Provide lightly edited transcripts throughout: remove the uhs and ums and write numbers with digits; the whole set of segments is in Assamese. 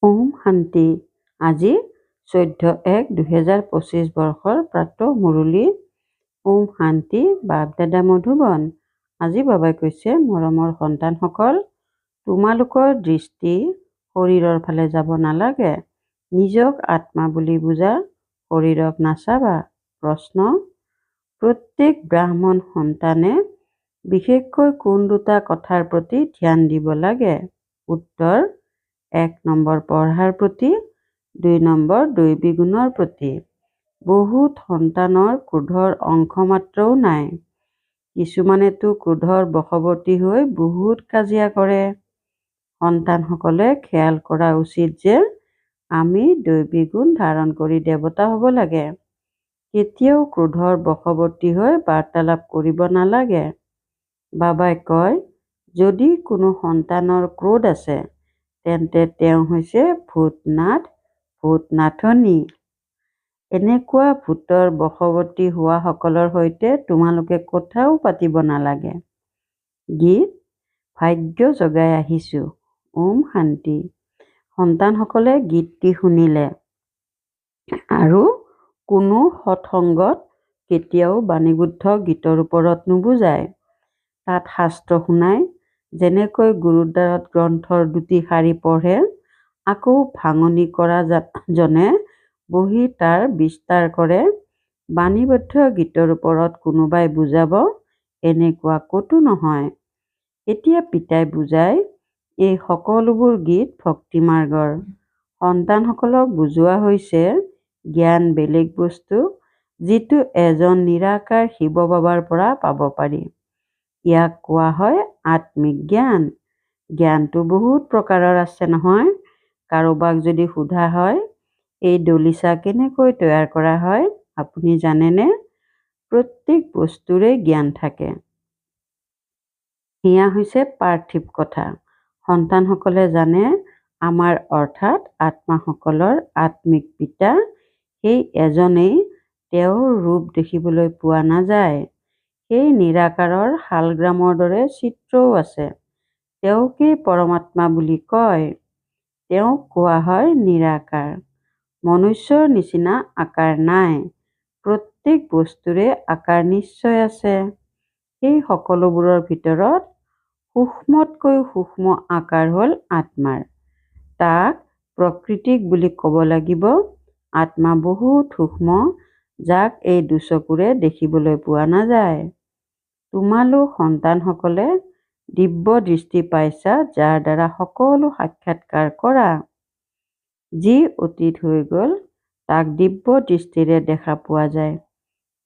ওম শান্তি। আজি 14/1/2025 বৰ্ষৰ প্ৰাতঃ মুৰলী। ওম শান্তি। বাপ দাদা মধুবন। আজি বাবাই কৈছে, মৰমৰ সন্তানসকল, তোমালোকৰ দৃষ্টি শৰীৰৰ ফালে যাব নালাগে। নিজক আত্মা বুলি বুজা, শৰীৰক নাচাবা। প্ৰশ্ন: প্ৰত্যেক ব্ৰাহ্মণ সন্তানে বিশেষকৈ কোন দুটা কথাৰ প্ৰতি ধ্যান দিব লাগে? উত্তৰ: 1 নম্বৰ পঢ়াৰ প্ৰতি, 2 নম্বৰ দৈবী গুণৰ প্ৰতি। বহুত সন্তানৰ ক্ৰোধৰ অংশ মাত্ৰও নাই। কিছুমানেতো ক্ৰোধৰ বশৱৰ্তী হৈ বহুত কাজিয়া কৰে। সন্তানসকলে খেয়াল কৰা উচিত যে আমি দৈবী গুণ ধাৰণ কৰি দেৱতা হ'ব লাগে। কেতিয়াও ক্ৰোধৰ বশৱৰ্তী হৈ বাৰ্তালাপ কৰিব নালাগে। বাবাই কয়, যদি কোনো সন্তানৰ ক্ৰোধ আছে, তেন্তে তেওঁ হৈছে ভূতনাথ, ভূতনাথনী। এনেকুৱা ভূতৰ বশৱৰ্তী হোৱাসকলৰ সৈতে তোমালোকে কথাও পাতিব নালাগে। গীত: ভাগ্য জগাই আহিছোঁ। ওম শান্তি। সন্তানসকলে গীতটি শুনিলে আৰু কোনো সৎসংগত কেতিয়াও বাণীবুদ্ধ গীতৰ ওপৰত নুবুজায়। তাত শাস্ত্ৰ শুনায়, যেনেকৈ গুৰুদ্বাৰত গ্ৰন্থৰ দুটি শাৰী পঢ়ে, আকৌ ভাঙনি কৰা জনে বহি তাৰ বিস্তাৰ কৰে। বাণীবদ্ধ গীতৰ ওপৰত কোনোবাই বুজাব, এনেকুৱা ক'তো নহয়। এতিয়া পিতাই বুজায়, এই সকলোবোৰ গীত ভক্তি মাৰ্গৰ। সন্তানসকলক বুজোৱা হৈছে, জ্ঞান বেলেগ বস্তু, যিটো এজন নিৰাকাৰ শিৱ বাবাৰ পৰা পাব পাৰি। ইয়াক কোৱা হয় আত্মিক জ্ঞান। জ্ঞানটো বহুত প্ৰকাৰৰ আছে নহয়। কাৰোবাক যদি সোধা হয়, এই দলিচা কেনেকৈ তৈয়াৰ কৰা হয়, আপুনি জানেনে? প্ৰত্যেক বস্তুৰে জ্ঞান থাকে। এয়া হৈছে পাৰ্থিৱ কথা। সন্তানসকলে জানে, আমাৰ অৰ্থাৎ আত্মাসকলৰ আত্মিক পিতা সেই এজনেই। তেওঁৰ ৰূপ দেখিবলৈ পোৱা নাযায়। সেই নিৰাকাৰৰ শালগ্ৰামৰ দৰে চিত্ৰও আছে। তেওঁকেই পৰমাত্মা বুলি কয়। তেওঁক কোৱা হয় নিৰাকাৰ। মনুষ্যৰ নিচিনা আকাৰ নাই। প্ৰত্যেক বস্তুৰে আকাৰ নিশ্চয় আছে। সেই সকলোবোৰৰ ভিতৰত সূক্ষ্মতকৈও সূক্ষ্ম আকাৰ হ'ল আত্মাৰ। তাক প্ৰকৃতিক বুলি ক'ব লাগিব। আত্মা বহুত সূক্ষ্ম, যাক এই দুচকুৰে দেখিবলৈ পোৱা নাযায়। তোমালোক সন্তানসকলে দিব্য দৃষ্টি পাইছা, যাৰ দ্বাৰা সকলো সাক্ষাৎকাৰ কৰা। যি অতীত হৈ গ'ল, তাক দিব্য দৃষ্টিৰে দেখা পোৱা যায়।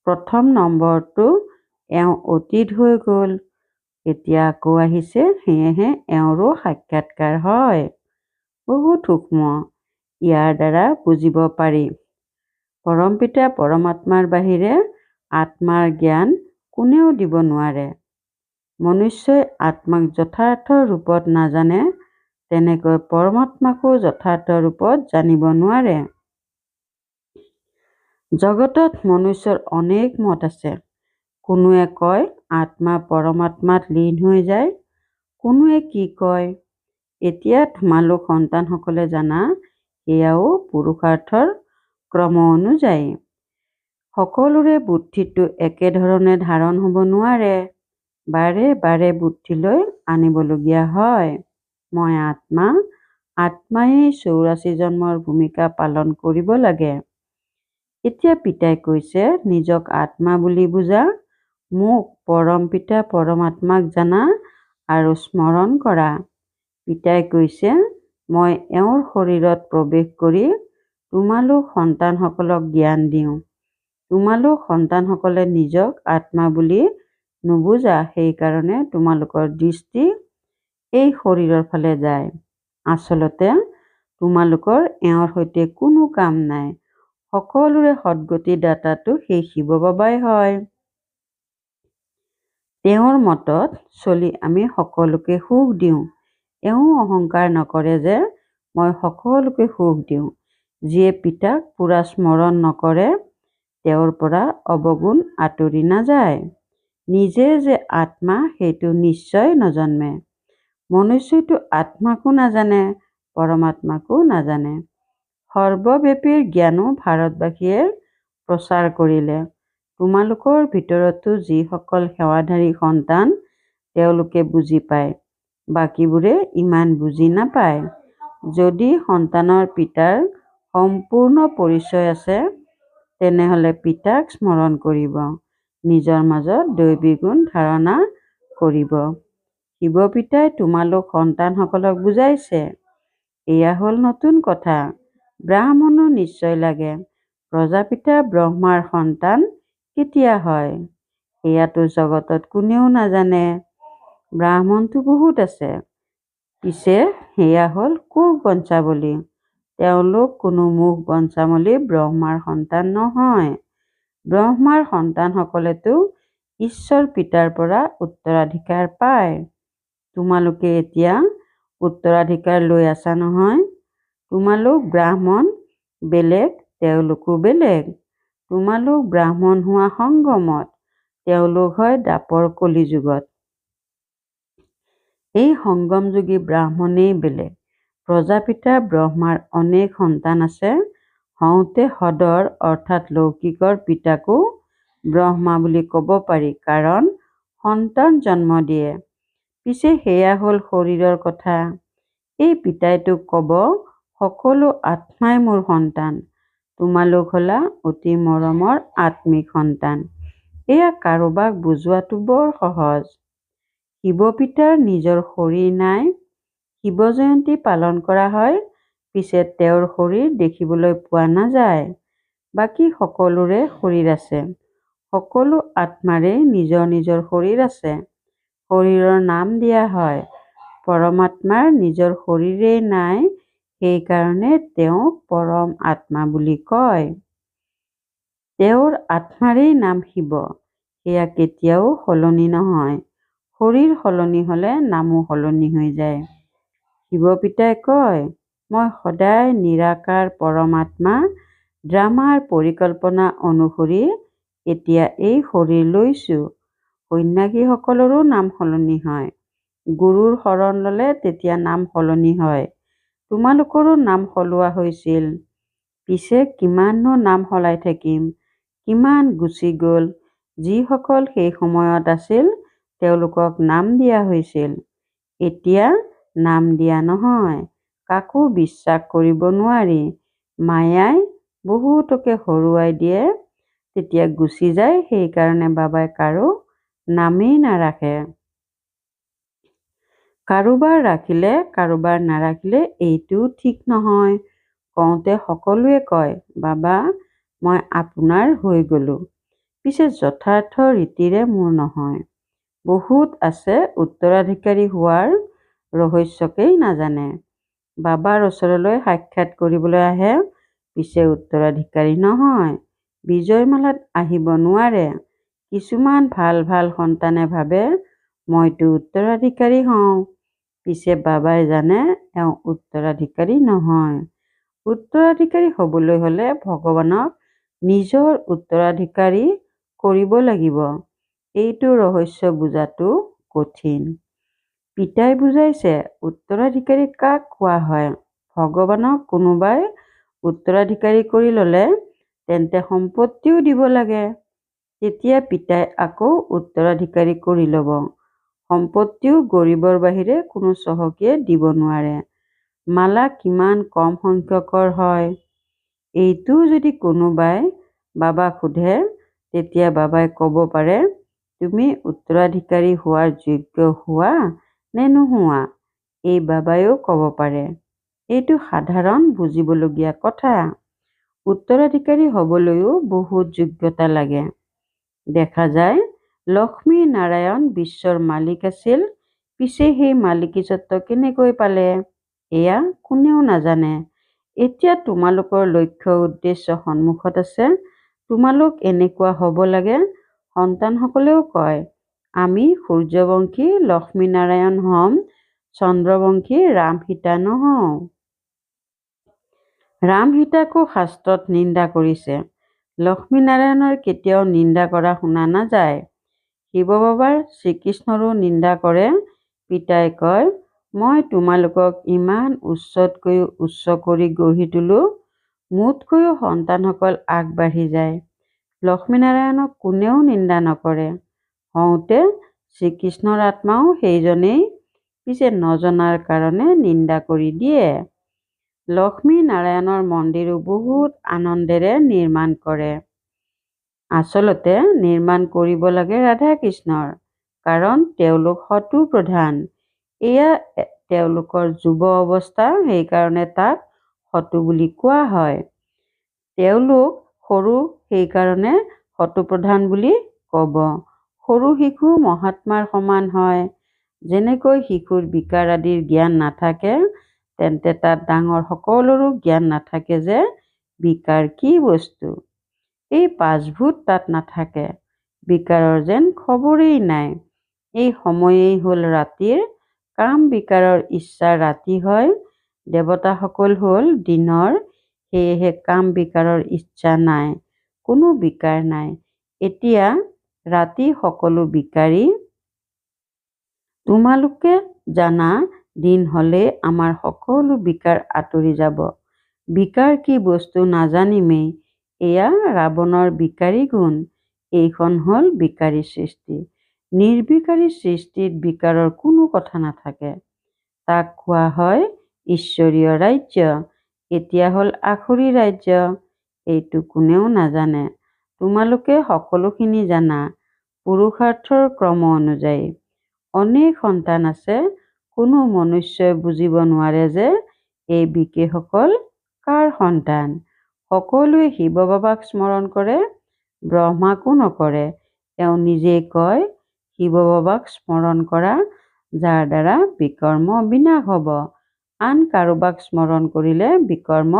প্ৰথম নম্বৰটো এওঁ অতীত হৈ গ'ল, এতিয়া আকৌ আহিছে, সেয়েহে এওঁৰো সাক্ষাৎকাৰ হয়। বহুত সূক্ষ্ম। ইয়াৰ দ্বাৰা বুজিব পাৰি, পৰমপিতা পৰমাত্মাৰ বাহিৰে আত্মাৰ জ্ঞান কোনেও দিব নোৱাৰে। মনুষ্যই আত্মাক যথাৰ্থ ৰূপত নাজানে, তেনেকৈ পৰমাত্মাকো যথাৰ্থ ৰূপত জানিব নোৱাৰে। জগতত মনুষ্যৰ অনেক মত আছে। কোনোৱে কয় আত্মা পৰমাত্মাত লীন হৈ যায়। কোনোৱে কি কয়? এতিয়া তোমালোক সন্তানসকলে জানা, এয়াও পুৰুষাৰ্থৰ ক্ৰম অনুযায়ী। সকলোৰে বুদ্ধিটো একেধৰণে ধাৰণ হ'ব নোৱাৰে। বাৰে বাৰে বুদ্ধিলৈ আনিবলগীয়া হয়। মই আত্মা, আত্মায়েই 84 জন্মৰ ভূমিকা পালন কৰিব লাগে। এতিয়া পিতাই কৈছে, নিজক আত্মা বুলি বুজা, মোক পৰম পিতা পৰমাত্মাক জানা আৰু স্মৰণ কৰা। পিতাই কৈছে, মই এওঁৰ শৰীৰত প্ৰৱেশ কৰি তোমালোক সন্তানসকলক জ্ঞান দিওঁ। তোমালোক সন্তানসকলে নিজক আত্মা বুলি নুবুজা, সেইকাৰণে তোমালোকৰ দৃষ্টি এই শৰীৰৰ ফালে যায়। আচলতে তোমালোকৰ এওঁৰ সৈতে কোনো কাম নাই। সকলোৰে সদ্গতি দাতাটো সেই শিৱ বাবাই হয়। তেওঁৰ মতত চলি আমি সকলোকে সুখ দিওঁ। এওঁ অহংকাৰ নকৰে যে মই সকলোকে সুখ দিওঁ। যিয়ে পিতাক পুৰা স্মৰণ নকৰে, তেওঁৰ পৰা অৱগুণ আঁতৰি নাযায়। নিজে যে আত্মা সেইটো নিশ্চয় নজন্মে। মনুষ্যইতো আত্মাকো নাজানে, পৰমাত্মাকো নাজানে। সৰ্বব্যাপীৰ জ্ঞানো ভাৰতবাসীয়ে প্ৰচাৰ কৰিলে। তোমালোকৰ ভিতৰতো যিসকল সেৱাধাৰী সন্তান তেওঁলোকে বুজি পায়, বাকীবোৰে ইমান বুজি নাপায়। যদি সন্তানৰ পিতাৰ সম্পূৰ্ণ পৰিচয় আছে তেনেহলে পিতাক স্মৰণ কৰিব, নিজৰ মাজত দৈবী গুণ ধাৰণা কৰিব। শিৱপিতাই তোমালোক সন্তানসকলক বুজাইছে। এয়া হ'ল নতুন কথা। ব্ৰাহ্মণো নিশ্চয় লাগে। প্ৰজাপিতা ব্ৰহ্মাৰ সন্তান কেতিয়া হয় এয়াতো জগতত কোনেও নাজানে। ব্ৰাহ্মণটো বহুত আছে, পিছে সেয়া হ'ল কোষ বংশাৱলী। তেওঁলোক কোনো মুখ বংশাৱলী ব্ৰহ্মাৰ সন্তান নহয়। ব্ৰহ্মাৰ সন্তানসকলেতো ঈশ্বৰ পিতাৰ পৰা উত্তৰাধিকাৰ পায়। তোমালোকে এতিয়া উত্তৰাধিকাৰ লৈ আছা নহয়। তোমালোক ব্ৰাহ্মণ বেলেগ, তেওঁলোকো বেলেগ। তোমালোক ব্ৰাহ্মণ হোৱা সংগমত, তেওঁলোক হয় দ্বাপৰ কলিযুগত। এই সংগমযোগী ব্ৰাহ্মণেই বেলেগ। প্ৰজাপিতা ব্ৰহ্মাৰ অনেক সন্তান আছে। হওঁতে সদৰ অৰ্থাৎ লৌকিকৰ পিতাকো ব্ৰহ্মা বুলি ক'ব পাৰি, কাৰণ সন্তান জন্ম দিয়ে। পিছে সেয়া হ'ল শৰীৰৰ কথা। এই পিতাইতো ক'ব, সকলো আত্মাই মোৰ সন্তান। তোমালোক হ'লা অতি মৰমৰ আত্মিক সন্তান। এয়া কাৰোবাক বুজোৱাটো বৰ সহজ। শিৱপিতাৰ নিজৰ শৰীৰ নাই। শিৱ জয়ন্তী পালন কৰা হয়, পিছে তেওঁৰ শৰীৰ দেখিবলৈ পোৱা নাযায়। বাকী সকলোৰে শৰীৰ আছে। সকলো আত্মাৰে নিজৰ নিজৰ শৰীৰ আছে। শৰীৰৰ নাম দিয়া হয়। পৰমাত্মাৰ নিজৰ শৰীৰেই নাই, সেইকাৰণে তেওঁক পৰম আত্মা বুলি কয়। তেওঁৰ আত্মাৰেই নাম শিৱ। সেয়া কেতিয়াও সলনি নহয়। শৰীৰ সলনি হ'লে নামো সলনি হৈ যায়। শিৱপিতাই কয়, মই সদায় নিৰাকাৰ পৰমাত্মা। ড্ৰামাৰ পৰিকল্পনা অনুসৰি এতিয়া এই শৰীৰ লৈছো। সন্ন্যাসীসকলৰো নাম সলনি হয়। গুৰুৰ শৰণ ল'লে তেতিয়া নাম সলনি হয়। তোমালোকৰো নাম সলোৱা হৈছিল। পিছে কিমাননো নাম সলাই থাকিম। কিমান গুচি গ'ল। যিসকল সেই সময়ত আছিল তেওঁলোকক নাম দিয়া হৈছিল। এতিয়া নাম দিয়া নহয়। কাকো বিশ্বাস কৰিব নোৱাৰি। মায়াই বহুতকে হৰুৱাই দিয়ে, তেতিয়া গুচি যায়। সেইকাৰণে বাবাই কাৰো নামেই নাৰাখে। কাৰোবাৰ ৰাখিলে কাৰোবাৰ নাৰাখিলে এইটোও ঠিক নহয়। কওঁতে সকলোৱে কয়, বাবা মই আপোনাৰ হৈ গ'লো। পিছে যথাৰ্থ ৰীতিৰে মোৰ নহয়। বহুত আছে উত্তৰাধিকাৰী হোৱাৰ ৰহস্যকেই নাজানে। বাবাৰ ওচৰলৈ সাক্ষাৎ কৰিবলৈ আহে, পিছে উত্তৰাধিকাৰী নহয়। বিজয়মালাত আহিব নোৱাৰে। কিছুমান ভাল ভাল সন্তানে ভাবে মইতো উত্তৰাধিকাৰী হওঁ, পিছে বাবাই জানে এওঁ উত্তৰাধিকাৰী নহয়। উত্তৰাধিকাৰী হ'বলৈ হ'লে ভগৱানক নিজৰ উত্তৰাধিকাৰী কৰিব লাগিব। এইটো ৰহস্য বুজাটো কঠিন। পিতাই বুজাইছে, উত্তৰাধিকাৰী কাক কোৱা হয়। ভগৱানক কোনোবাই উত্তৰাধিকাৰী কৰি ল'লে তেন্তে সম্পত্তিও দিব লাগে। তেতিয়া পিতাই আকৌ উত্তৰাধিকাৰী কৰি ল'ব। সম্পত্তিও গৰীবৰ বাহিৰে কোনো চহকীয়ে দিব নোৱাৰে। মালা কিমান কম সংখ্যকৰ হয়। এইটো যদি কোনোবাই বাবাক সোধে, তেতিয়া বাবাই ক'ব পাৰে, তুমি উত্তৰাধিকাৰী হোৱাৰ যোগ্য হোৱা নে নোহোৱা, এই বাবাইও ক'ব পাৰে। এইটো সাধাৰণ বুজিবলগীয়া কথা। উত্তৰাধিকাৰী হ'বলৈও বহুত যোগ্যতা লাগে। দেখা যায় লক্ষ্মী নাৰায়ণ বিশ্বৰ মালিক আছিল, পিছে সেই মালিকীস্বত্ব কেনেকৈ পালে এয়া কোনেও নাজানে। এতিয়া তোমালোকৰ লক্ষ্য উদ্দেশ্য সন্মুখত আছে। তোমালোক এনেকুৱা হ'ব লাগে। সন্তানসকলেও কয়, আমি সূৰ্যবংশী লক্ষ্মীনাৰায়ণ হ'ম, চন্দ্ৰবংশী ৰাম সীতা নহওঁ। ৰাম সীতাকো শাস্ত্ৰত নিন্দা কৰিছে। লক্ষ্মীনাৰায়ণৰ কেতিয়াও নিন্দা কৰা শুনা নাযায়। শিৱ বাবাৰ শ্ৰীকৃষ্ণৰো নিন্দা কৰে। পিতাই কয়, মই তোমালোকক ইমান উচ্চতকৈও উচ্চ কৰি গঢ়ি তোলো, মোতকৈও সন্তানসকল আগবাঢ়ি যায়। লক্ষ্মীনাৰায়ণক কোনেও নিন্দা নকৰে। হওঁতে শ্ৰীকৃষ্ণৰ আত্মাও সেইজনেই, পিছে নজনাৰ কাৰণে নিন্দা কৰি দিয়ে। লক্ষ্মী নাৰায়ণৰ মন্দিৰো বহুত আনন্দেৰে নিৰ্মাণ কৰে। আচলতে নিৰ্মাণ কৰিব লাগে ৰাধা-কৃষ্ণৰ, কাৰণ তেওঁলোক শত্ৰু প্ৰধান। এয়া তেওঁলোকৰ যুৱ অৱস্থা, সেইকাৰণে তাক শত্ৰু বুলি কোৱা হয়। তেওঁলোক সৰু, সেইকাৰণে শত্ৰুপ্ৰধান বুলি ক'ব। সৰু শিশু মহাত্মাৰ সমান হয়। যেনেকৈ শিশুৰ বিকাৰ আদিৰ জ্ঞান নাথাকে, তেন্তে তাত ডাঙৰ সকলোৰো জ্ঞান নাথাকে যে বিকাৰ কি বস্তু। এই পাঁচভূত তাত নাথাকে, বিকাৰৰ যেন খবৰেই নাই। এই সময়েই হ'ল ৰাতিৰ, কাম বিকাৰৰ ইচ্ছা ৰাতি হয়, দেৱতাসকল হ'ল দিনৰ, সেয়েহে কাম বিকাৰৰ ইচ্ছা নাই, কোনো বিকাৰ নাই। এতিয়া ৰাতি সকলো বিকাৰী। তোমালোকে জানা, দিন হ'লেই আমাৰ সকলো বিকাৰ আঁতৰি যাব। বিকাৰ কি বস্তু নাজানিমেই, এয়া ৰাৱণৰ বিকাৰী গুণ। এইখন হ'ল বিকাৰী সৃষ্টি। নিৰ্বিকাৰী সৃষ্টিত বিকাৰৰ কোনো কথা নাথাকে। তাক কোৱা হয় ঈশ্বৰীয় ৰাজ্য। এতিয়া হ'ল আখৰি ৰাজ্য, এইটো কোনেও নাজানে। তোমালোকে সকলোখিনি জানা, পুৰুষাৰ্থৰ ক্ৰম অনুযায়ী। অনেক সন্তান আছে, কোনো মনুষ্যই বুজিব নোৱাৰে যে এই বিকেসকল কাৰ সন্তান। সকলোৱে শিৱ বাবাক স্মৰণ কৰে, ব্ৰহ্মাকো নকৰে। তেওঁ নিজেই কয়, শিৱ বাবাক স্মৰণ কৰা, যাৰ দ্বাৰা বিকৰ্ম বিনাশ হ'ব। আন কাৰোবাক স্মৰণ কৰিলে বিকৰ্ম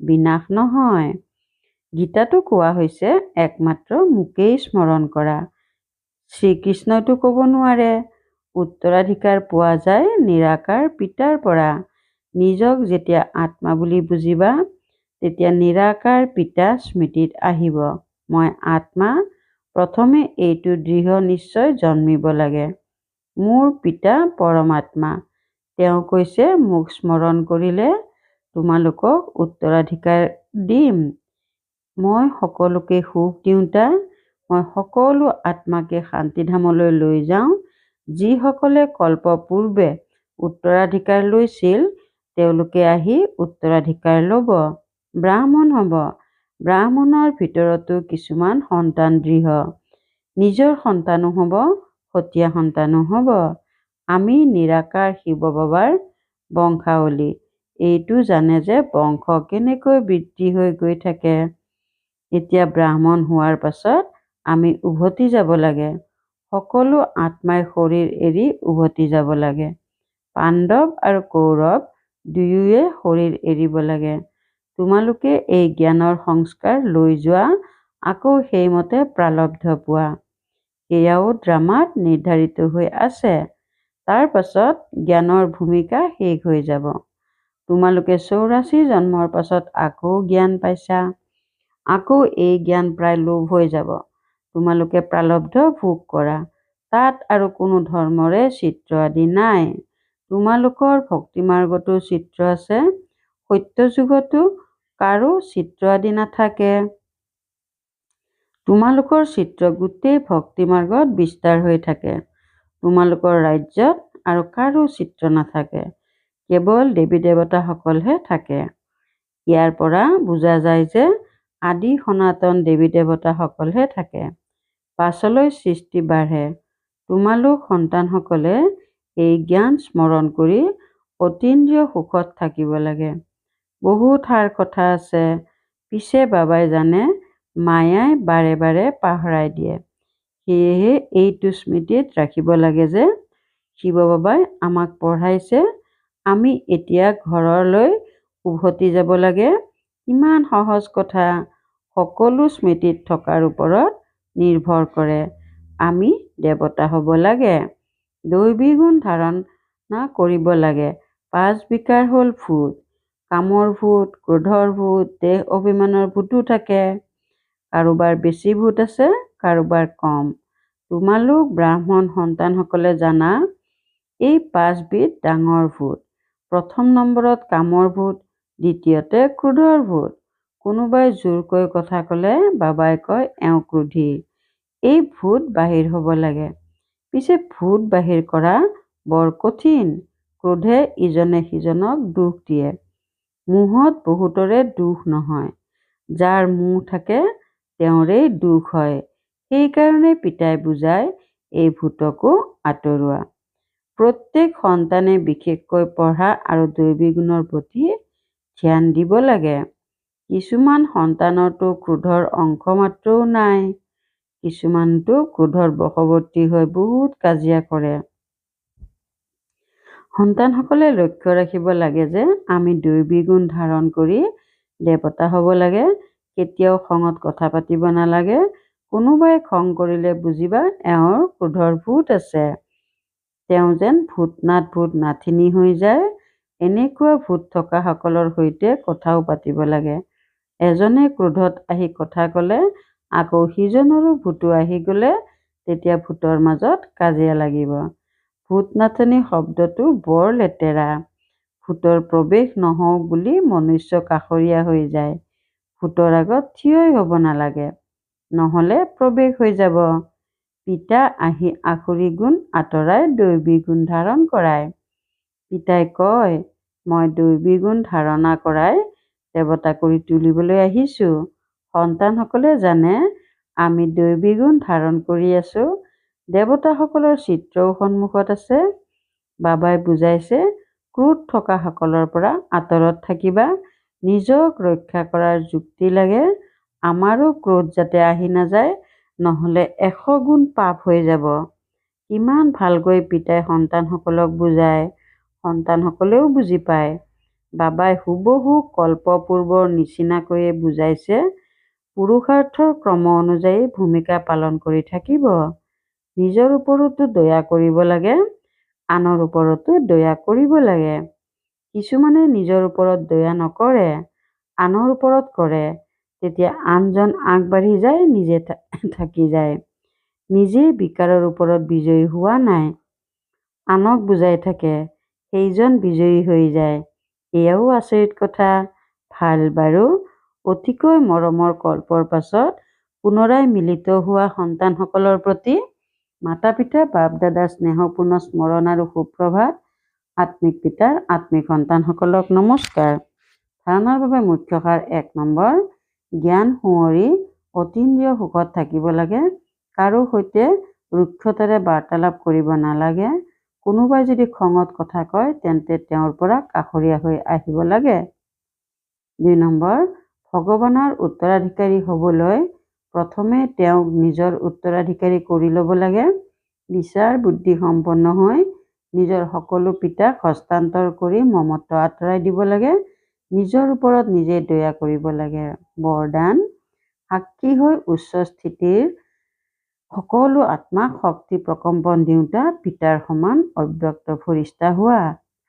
বিনাশ নহয়। গীতাতো কোৱা হৈছে একমাত্ৰ মোকেই স্মৰণ কৰা। শ্ৰীকৃষ্ণইতো ক'ব নোৱাৰে। উত্তৰাধিকাৰ পোৱা যায় নিৰাকাৰ পিতাৰ পৰা। নিজক যেতিয়া আত্মা বুলি বুজিবা, তেতিয়া নিৰাকাৰ পিতা স্মৃতিত আহিব। মই আত্মা। প্ৰথমে এইটো দৃঢ় নিশ্চয় জন্মিব লাগে। মোৰ পিতা পৰমাত্মা। তেওঁ কৈছে মোক স্মৰণ কৰিলে তোমালোকক উত্তৰাধিকাৰ দিম। মই সকলোকে সুখ দিওঁতা, মই সকলো আত্মাকে শান্তিধামলৈ লৈ যাওঁ। যিসকলে কল্প পূৰ্বে উত্তৰাধিকাৰ লৈছিল, তেওঁলোকে আহি উত্তৰাধিকাৰ ল'ব, ব্ৰাহ্মণ হ'ব। ব্ৰাহ্মণৰ ভিতৰতো কিছুমান সন্তান দৃঢ়, নিজৰ সন্তানো হ'ব, সতীয়া সন্তানো হ'ব। আমি নিৰাকাৰ শিৱ বাবাৰ বংশাৱলী। এইটো জানে যে বংশ কেনেকৈ বৃদ্ধি হৈ গৈ থাকে। এতিয়া ব্ৰাহ্মণ হোৱাৰ পাছত আমি উভতি যাব লাগে। সকলো আত্মাই শৰীৰ এৰি উভতি যাব লাগে। পাণ্ডৱ আৰু কৌৰৱ দুয়োয়ে শৰীৰ এৰিব লাগে। তোমালোকে এই জ্ঞানৰ সংস্কাৰ লৈ যোৱা, আকৌ সেইমতে প্ৰাৰব্ধ পোৱা। সেয়াও ড্ৰামাত নিৰ্ধাৰিত হৈ আছে। তাৰ পাছত জ্ঞানৰ ভূমিকা শেষ হৈ যাব। তোমালোকে 84 জন্মৰ পাছত আকৌ জ্ঞান পাইছা। আকৌ এই জ্ঞান প্ৰায় লোভ হৈ যাব। তোমালোকে প্ৰাৰব্ধ ভোগ কৰা। তাত আৰু কোনো ধৰ্মৰে চিত্ৰ আদি নাই। তোমালোকৰ ভক্তিমাৰ্গতো চিত্ৰ আছে, সত্যযুগতো কাৰো চিত্ৰ আদি নাথাকে। তোমালোকৰ চিত্ৰ গোটেই ভক্তিমাৰ্গত বিস্তাৰ হৈ থাকে। তোমালোকৰ ৰাজ্যত আৰু কাৰো চিত্ৰ নাথাকে, কেৱল দেৱী দেৱতাসকলহে থাকে। ইয়াৰ পৰা বুজা যায় যে আদি সনাতন দেৱী দেৱতাসকলহে থাকে। পাছলৈ সৃষ্টি বাঢ়ে। তোমালোক সন্তানসকলে এই জ্ঞান স্মৰণ কৰি অতীন্দ্ৰিয় সুখত থাকিব লাগে। বহুত সাৰ কথা আছে, পিছে বাবাই জানে, মায়াই বাৰে বাৰে পাহৰাই দিয়ে। সেয়েহে এইটো স্মৃতিত ৰাখিব লাগে যে শিৱ বাবাই আমাক পঢ়াইছে, আমি এতিয়া ঘৰলৈ উভতি যাব লাগে। ইমান সহজ কথা। সকলো স্মৃতিত থকাৰ ওপৰত নিৰ্ভৰ কৰে। আমি দেৱতা হ'ব লাগে। দৈবী গুণ ধাৰণা কৰিব লাগে। 5 বিকাৰ হ'ল ভূত। কামৰ ভূত, ক্ৰোধৰ ভূত, দেহ অভিমানৰ ভূতো থাকে। কাৰোবাৰ বেছি ভূত আছে, কাৰোবাৰ কম। তোমালোক ব্ৰাহ্মণ সন্তানসকলে জানা, এই 5বিধ ডাঙৰ ভূত। প্ৰথম নম্বৰত কামৰ ভূত, দ্বিতীয়তে ক্ৰোধৰ ভূত। কোনোবাই জোৰকৈ কথা ক'লে বাবাই কয় এওঁ ক্ৰোধী। এই ভূত বাহিৰ হ'ব লাগে। পিছে ভূত বাহিৰ কৰা বৰ কঠিন। ক্ৰোধে ইজনে সিজনক দুখ দিয়ে। মোহত বহুতৰে দুখ নহয়। যাৰ মোহ থাকে তেওঁৰেই দুখ হয়। সেইকাৰণে পিতাই বুজায় এই ভূতকো আঁতৰোৱা। প্ৰত্যেক সন্তানে বিশেষকৈ পঢ়া আৰু দৈৱী গুণৰ প্ৰতি ধ্যান দিব লাগে। কিছুমান সন্তানৰতো ক্ৰোধৰ অংশ মাত্ৰও নাই। কিছুমানতো ক্ৰোধৰ বশৱৰ্তী হৈ বহুত কাজিয়া কৰে। সন্তানসকলে লক্ষ্য ৰাখিব লাগে যে আমি দৈৱী গুণ ধাৰণ কৰি দেৱতা হ'ব লাগে। কেতিয়াও খঙত কথা পাতিব নালাগে। কোনোবাই খং কৰিলে বুজিবা এওঁৰ ক্ৰোধৰ ভূত আছে। তেওঁ যেন ভূত নাথিনী হৈ যায়। এনেকুৱা ভূত থকা সকলৰ সৈতে কথাও পাতিব লাগে। এজনে ক্ৰোধত আহি কথা ক'লে আকৌ সিজনৰো ভূতো আহি গ'লে তেতিয়া ভূতৰ মাজত কাজিয়া লাগিব। ভূত নাথনি শব্দটো বৰ লেতেৰা। ভূতৰ প্ৰৱেশ নহওক বুলি মনুষ্য কাষৰীয়া হৈ যায়। ভূতৰ আগত থিয়ই হ'ব নালাগে, নহ'লে প্ৰৱেশ হৈ যাব। পিতা আহি আসুৰী গুণ আঁতৰাই দৈৱী গুণ ধাৰণ কৰায়। পিতাই কয় মই দৈৱী গুণ ধাৰণা কৰাই দেৱতা কৰি তুলিবলৈ আহিছোঁ। সন্তানসকলে জানে আমি দৈৱী গুণ ধাৰণ কৰি আছোঁ। দেৱতাসকলৰ চিত্ৰও সন্মুখত আছে। বাবাই বুজাইছে ক্ৰোধ থকা সকলৰ পৰা আঁতৰত থাকিবা। নিজক ৰক্ষা কৰাৰ যুক্তি লাগে। আমাৰো ক্ৰোধ যাতে আহি নাযায়, নহ'লে 100 গুণ পাপ হৈ যাব। কিমান ভালকৈ পিতাই সন্তানসকলক বুজায়। সন্তানসকলেও বুজি পায়। বাবাই হুবহু কল্পপূৰ্বৰ নিচিনাকৈয়ে বুজাইছে। পুৰুষাৰ্থৰ ক্ৰম অনুযায়ী ভূমিকা পালন কৰি থাকিব। নিজৰ ওপৰতো দয়া কৰিব লাগে, আনৰ ওপৰতো দয়া কৰিব লাগে। কিছুমানে নিজৰ ওপৰত দয়া নকৰে, আনৰ ওপৰত কৰে। তেতিয়া আনজন আগবাঢ়ি যায়, নিজে থাকি যায়। নিজেই বিকাৰৰ ওপৰত বিজয়ী হোৱা নাই, আনক বুজাই থাকে, সেইজন বিজয়ী হৈ যায়। এয়াও আচৰিত কথা। ভাল বাৰু। অতিকৈ মৰমৰ কল্পৰ পাছত পুনৰাই মিলিত হোৱা সন্তানসকলৰ প্ৰতি মাতা পিতা বাপ দাদা স্নেহপূৰ্ণ স্মৰণ আৰু সুপ্ৰভাত। আত্মিক পিতাৰ আত্মিক সন্তানসকলক নমস্কাৰ। ধাৰণাৰ বাবে মুখ্য সাৰ 1 নম্বৰ, জ্ঞান সুঁৱৰি অতীন্দ্ৰিয় সুখত থাকিব লাগে। কাৰো সৈতে ৰুক্ষতাৰে বাৰ্তালাপ কৰিব নালাগে। কোনোবাই যদি খঙত কথা কয় তেন্তে তেওঁৰ পৰা কাষৰীয়া হৈ আহিব লাগে। 2 নম্বৰ, ভগৱানৰ উত্তৰাধিকাৰী হ'বলৈ প্ৰথমে তেওঁক নিজৰ উত্তৰাধিকাৰী কৰি ল'ব লাগে। বিচাৰ বুদ্ধি সম্পন্ন হৈ নিজৰ সকলো পিতাক হস্তান্তৰ কৰি মমত্ব আঁতৰাই দিব লাগে। নিজৰ ওপৰত নিজে দয়া কৰিব লাগে। বৰদান, সাক্ষী হৈ উচ্চ স্থিতিৰ সকলো আত্মাক শক্তি প্ৰকম্পন দিওঁতা পিতাৰ সমান অব্যক্ত ফৰিষ্টা হোৱা।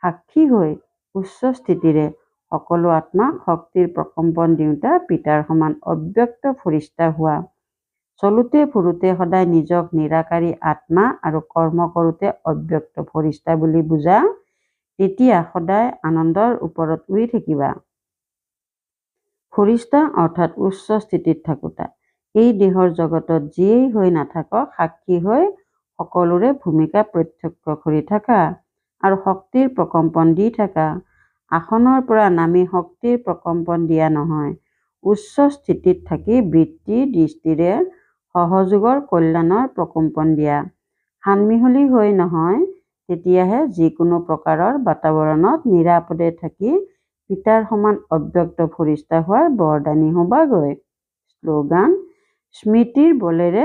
সাক্ষী হৈ উচ্চ স্থিতিৰে সকলো আত্মাক শক্তিৰ প্ৰকম্পন দিওঁতা পিতাৰ সমান অব্যক্ত ফৰিষ্টা হোৱা। চলোতে ফুৰোতে সদায় নিজক নিৰাকাৰী আত্মা আৰু কৰ্ম কৰোতে অব্যক্ত ফৰিষ্টা বুলি বুজা। তেতিয়া সদায় আনন্দৰ ওপৰত উৰি থাকিবা। ফৰিষ্টা অৰ্থাৎ উচ্চ স্থিতিত থাকোতা। এই দেহৰ জগতত যিয়েই হৈ নাথাকক সাক্ষী হৈ সকলোৰে ভূমিকা প্ৰত্যক্ষ কৰি থাকা আৰু শক্তিৰ প্ৰকম্পন দি থাকা। আসনৰ পৰা নামি শক্তিৰ প্ৰকম্পন দিয়া নহয়। উচ্চ স্থিতিত থাকি বৃত্তি দৃষ্টিৰে সহযোগৰ কল্যাণৰ প্ৰকম্পন দিয়া। সানমিহলি হৈ নহয়, তেতিয়াহে যিকোনো প্ৰকাৰৰ বাতাৱৰণত নিৰাপদে থাকি পিতাৰ সমান অব্যক্ত ফৰিষ্টা হোৱাৰ বৰদানী হ'বাগৈ। শ্লোগান, স্মৃতিৰ বলেৰে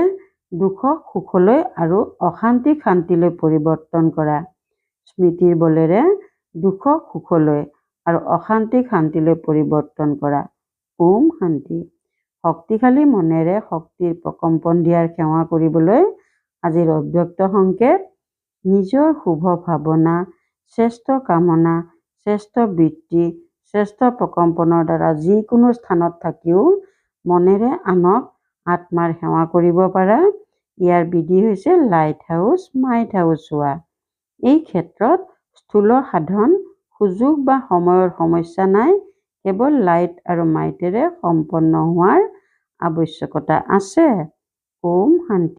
দুখক সুখলৈ আৰু অশান্তিক শান্তিলৈ পৰিৱৰ্তন কৰা। স্মৃতিৰ বলেৰে দুখক সুখলৈ আৰু অশান্তিক শান্তিলৈ পৰিৱৰ্তন কৰা। ওম শান্তি। শক্তিশালী মনেৰে শক্তিৰ প্ৰকম্পন দিয়াৰ সেৱা কৰিবলৈ আজিৰ অব্যক্ত সংকেত। নিজৰ শুভ ভাৱনা, শ্ৰেষ্ঠ কামনা, শ্ৰেষ্ঠ বৃত্তি, শ্ৰেষ্ঠ প্ৰকম্পনৰ দ্বাৰা যিকোনো স্থানত থাকিও মনেৰে আনক আত্মাৰ সেৱা কৰিব পাৰা। ইয়াৰ বিধি হৈছে লাইট হাউচ, মাইট হাউচ হোৱা। এই ক্ষেত্ৰত স্থূল সাধন, সুযোগ বা সময়ৰ সমস্যা নাই, কেৱল লাইট আৰু মাইটেৰে সম্পন্ন হোৱাৰ আৱশ্যকতা আছে। ওম শান্তি।